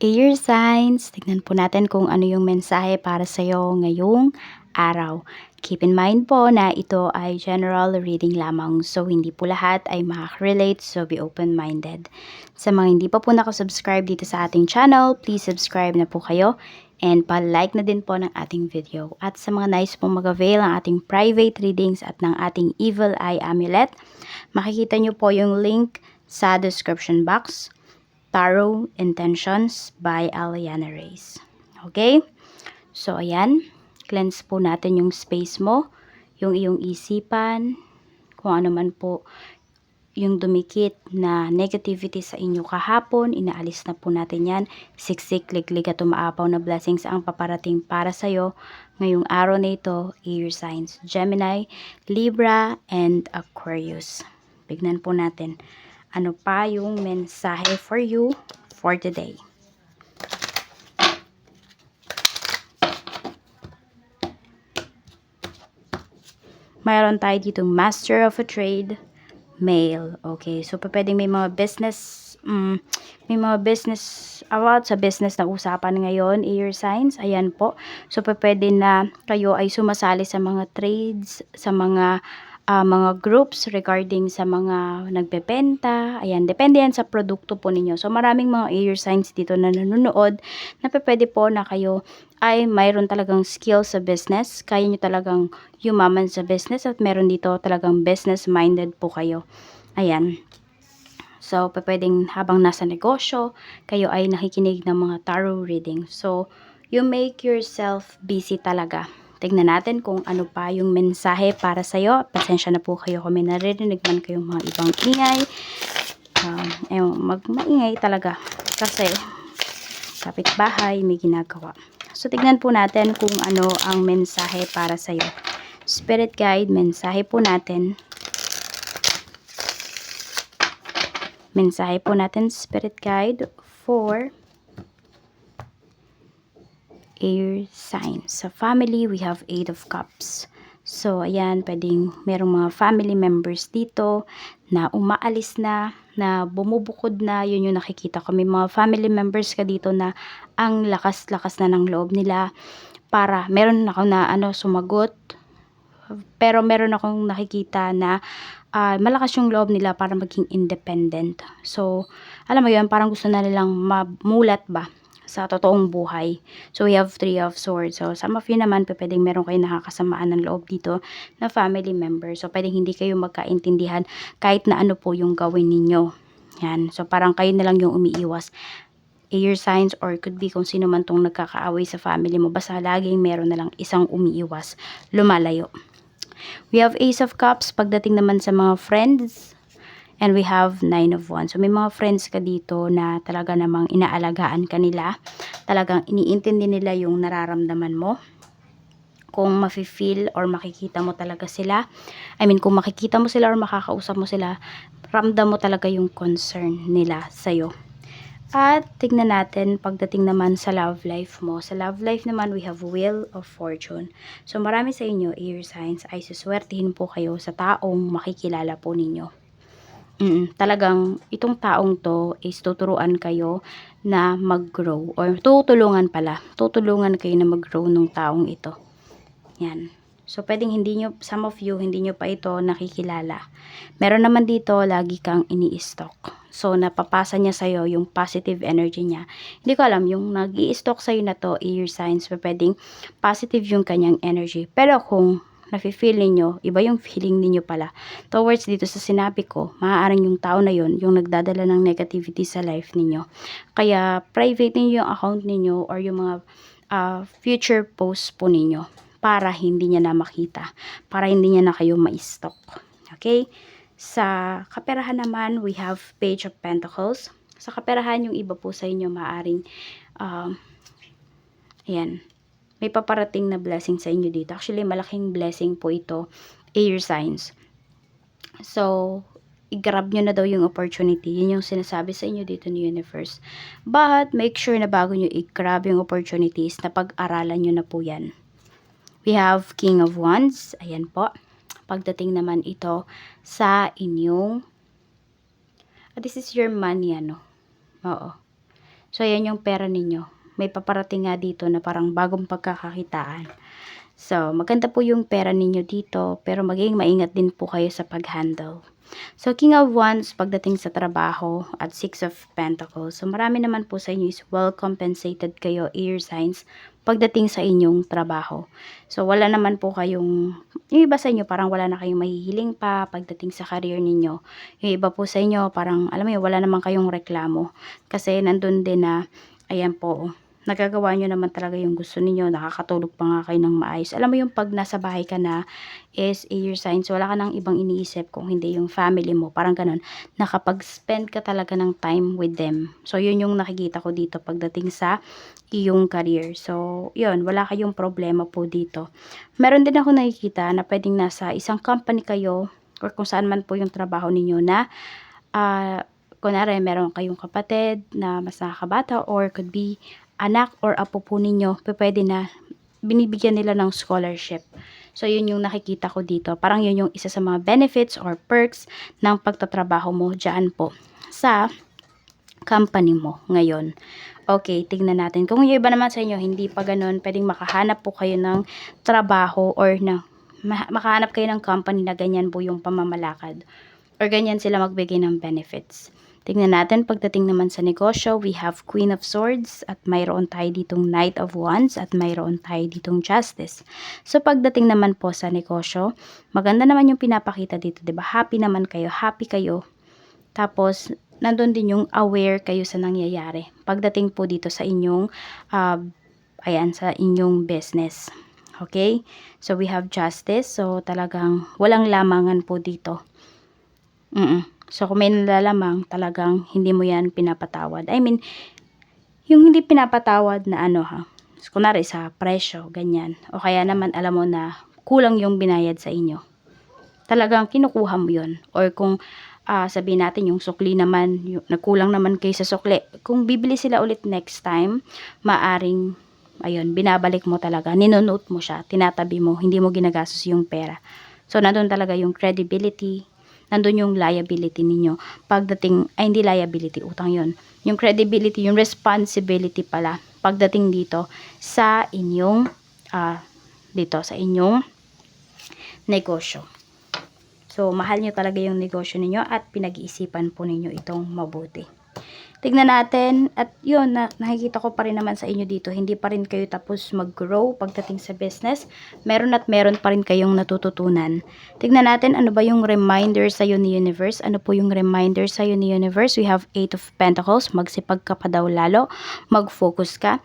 Air signs, tignan po natin kung ano yung mensahe para sa'yo ngayong araw. Keep in mind po na ito ay general reading lamang, so hindi po lahat ay makaka-relate, so be open-minded. Sa mga hindi pa po nakasubscribe dito sa ating channel, please subscribe na po kayo and pa-like na din po ng ating video. At sa mga nice pong mag-avail ng ating private readings at ng ating Evil Eye Amulet, makikita nyo po yung link sa description box. Tarot Intentions by Aliana Reyes. Okay? So, ayan. Cleanse po natin yung space mo, yung iyong isipan, kung ano man po yung dumikit na negativity sa inyo kahapon, inaalis na po natin yan. Siksik, liglig at umaapaw na blessings ang paparating para sa'yo ngayong araw na ito, air signs, Gemini, Libra, and Aquarius. Tignan po natin ano pa yung mensahe for you for today. Mayroon tayo dito Master of a Trade, Male. Okay, so pwedeng may mga business, about sa business na usapan ngayon, air signs. Ayan po. So pwede na kayo ay sumasali sa mga trades, sa mga groups regarding sa mga nagbebenta. Ayan, depende yan sa produkto po ninyo. So maraming mga air signs dito na nanonood na pwede po na kayo ay mayroon talagang skill sa business. Kaya nyo talagang yumaman sa business at meron dito talagang business minded po kayo. Ayan. So, pwedeng habang nasa negosyo, kayo ay nakikinig ng mga tarot reading. So, you make yourself busy talaga. Tignan natin kung ano pa yung mensahe para sa'yo. Pasensya na po kayo kung may naririnig man kayong mga ibang ingay. Maingay talaga. Kasi, kapitbahay may ginagawa. So, tignan po natin kung ano ang mensahe para sa'yo. Spirit guide, mensahe po natin. Mensahe po natin, Spirit Guide, for air signs. Sa family, we have 8 of Cups. So, ayan, pwedeng merong mga family members dito na umaalis na bumubukod na, yun yung nakikita ko. May mga family members ka dito na ang lakas-lakas na ng loob nila para, meron ako na sumagot, pero meron akong nakikita na malakas yung loob nila para maging independent. So, alam mo yun, parang gusto na nilang mamulat ba sa totoong buhay. So, we have 3 of Swords. So, some of you naman, pwedeng meron kayo nakakasamaan ng loob dito na family member. So, pwedeng hindi kayo magkaintindihan kahit na ano po yung gawin ninyo. Yan. So, parang kayo na lang yung umiiwas. Air signs or could be kung sino man tong nagkakaaway sa family mo. Basta laging meron na lang isang umiiwas, lumalayo. We have Ace of Cups pagdating naman sa mga friends. And we have 9 of Wands. So may mga friends ka dito na talaga namang inaalagaan ka nila. Talagang iniintindi nila yung nararamdaman mo. Kung mafe-feel or makikita mo talaga sila. Kung makikita mo sila or makakausap mo sila, ramdam mo talaga yung concern nila sa'yo. At tignan natin pagdating naman sa love life mo. Sa love life naman, we have Wheel of Fortune. So marami sa inyo, air signs, ay suswertihin po kayo sa taong makikilala po ninyo. Talagang itong taong to is tuturuan kayo na mag-grow. Or tutulungan kayo na mag-grow ng taong ito. Yan. So, pwedeng some of you, hindi nyo pa ito nakikilala. Meron naman dito, lagi kang ini-stalk. So, napapasa niya sa'yo yung positive energy niya. Hindi ko alam, yung nag-i-stalk sa'yo na to, air signs, pwedeng positive yung kanyang energy. Pero kung nafe-feel ninyo, iba yung feeling ninyo pala. Towards dito sa sinabi ko, maaaring yung tao na yon yung nagdadala ng negativity sa life ninyo. Kaya, private ninyo yung account ninyo or yung mga future posts po ninyo para hindi niya na makita, para hindi niya na kayo ma-stalk. Okay? Sa kaperahan naman, we have Page of Pentacles. Sa kaperahan, yung iba po sa inyo maaring, ayan, may paparating na blessing sa inyo dito. Actually, malaking blessing po ito, air signs. So, i-grab nyo na daw yung opportunity. Yun yung sinasabi sa inyo dito ni Universe. But, make sure na bago nyo i-grab yung opportunities, na pag-aralan nyo na po yan. We have King of Wands. Ayan po. Pagdating naman ito sa inyong, this is your money, Oo. So, ayan yung pera ninyo. May paparating nga dito na parang bagong pagkakakitaan. So, maganda po yung pera ninyo dito, pero maging maingat din po kayo sa pag-handle. So, King of Wands pagdating sa trabaho at Six of Pentacles. So, marami naman po sa inyo is well compensated kayo, air signs, pagdating sa inyong trabaho. So, wala naman po kayong, yung iba sa inyo parang wala na kayong mahihiling pa pagdating sa career ninyo. Yung iba po sa inyo parang, alam mo yun, wala naman kayong reklamo. Kasi nandun din na, ayan po, nagagawa nyo naman talaga yung gusto ninyo, nakakatulog pa nga kayo ng maayos. Alam mo yung pag nasa bahay ka na is air signs, wala ka nang ibang iniisip kung hindi yung family mo, parang ganun, nakapag-spend ka talaga ng time with them. So, yun yung nakikita ko dito pagdating sa iyong career. So, yun, wala kayong problema po dito. Meron din ako nakikita na pwedeng nasa isang company kayo or kung saan man po yung trabaho ninyo na kunwari, meron kayong kapatid na mas nakakabata or could be anak or apo po ninyo, pwede na binibigyan nila ng scholarship. So, yun yung nakikita ko dito. Parang yun yung isa sa mga benefits or perks ng pagtatrabaho mo dyan po sa company mo ngayon. Okay, tignan natin. Kung yung iba naman sa inyo, hindi pa ganun, pwedeng makahanap po kayo ng trabaho or makahanap kayo ng company na ganyan po yung pamamalakad. Or ganyan sila magbigay ng benefits. Tingnan natin, pagdating naman sa negosyo, we have Queen of Swords at mayroon tayo ditong Knight of Wands at mayroon tayo ditong Justice. So, pagdating naman po sa negosyo, maganda naman yung pinapakita dito, 'di ba? Happy naman kayo, happy kayo. Tapos, nandun din yung aware kayo sa nangyayari. Pagdating po dito sa inyong, sa inyong business. Okay? So, we have Justice. So, talagang walang lamangan po dito. So, kung may nalalamang, talagang hindi mo yan pinapatawad. I mean, yung hindi pinapatawad na so, kunwari sa presyo, ganyan. O kaya naman, alam mo na kulang yung binayad sa inyo. Talagang kinukuha mo yun. Or kung sabihin natin yung sukli naman, nagkulang naman kayo sa sukli. Kung bibili sila ulit next time, maaring, binabalik mo talaga. Ninonote mo siya, tinatabi mo, hindi mo ginagastos yung pera. So, nandun talaga yung credibility, nandun yung liability ninyo. Pagdating, hindi liability, utang yon. Yung credibility, yung responsibility pala, pagdating dito sa inyong, sa inyong negosyo. So, mahal nyo talaga yung negosyo ninyo at pinag-iisipan po ninyo itong mabuti. Tignan natin, at yun, nakikita ko pa rin naman sa inyo dito, hindi pa rin kayo tapos mag-grow pagdating sa business. Meron at meron pa rin kayong natututunan. Tignan natin, ano ba yung reminder sa'yo ni Universe? Ano po yung reminder sa'yo ni Universe? We have 8 of Pentacles, magsipag ka pa daw lalo, mag-focus ka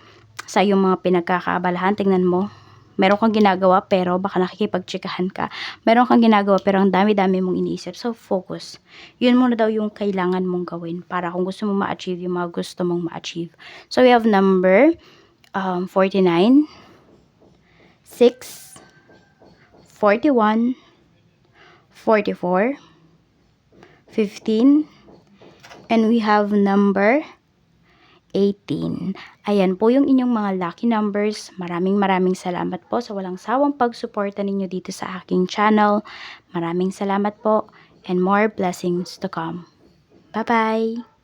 sa iyong mga pinagkakaabalahan. Tignan mo, meron kang ginagawa pero baka nakikipagtsikahan ka. Meron kang ginagawa pero ang dami-dami mong iniisip. So, focus. Yun muna daw yung kailangan mong gawin para kung gusto mong ma-achieve yung mga gusto mong ma-achieve. So, we have number 49, 6, 41, 44, 15, and we have number 18. Ayan po yung inyong mga lucky numbers. Maraming salamat po sa walang sawang pagsuporta ninyo dito sa aking channel. Maraming salamat po and more blessings to come. Bye-bye!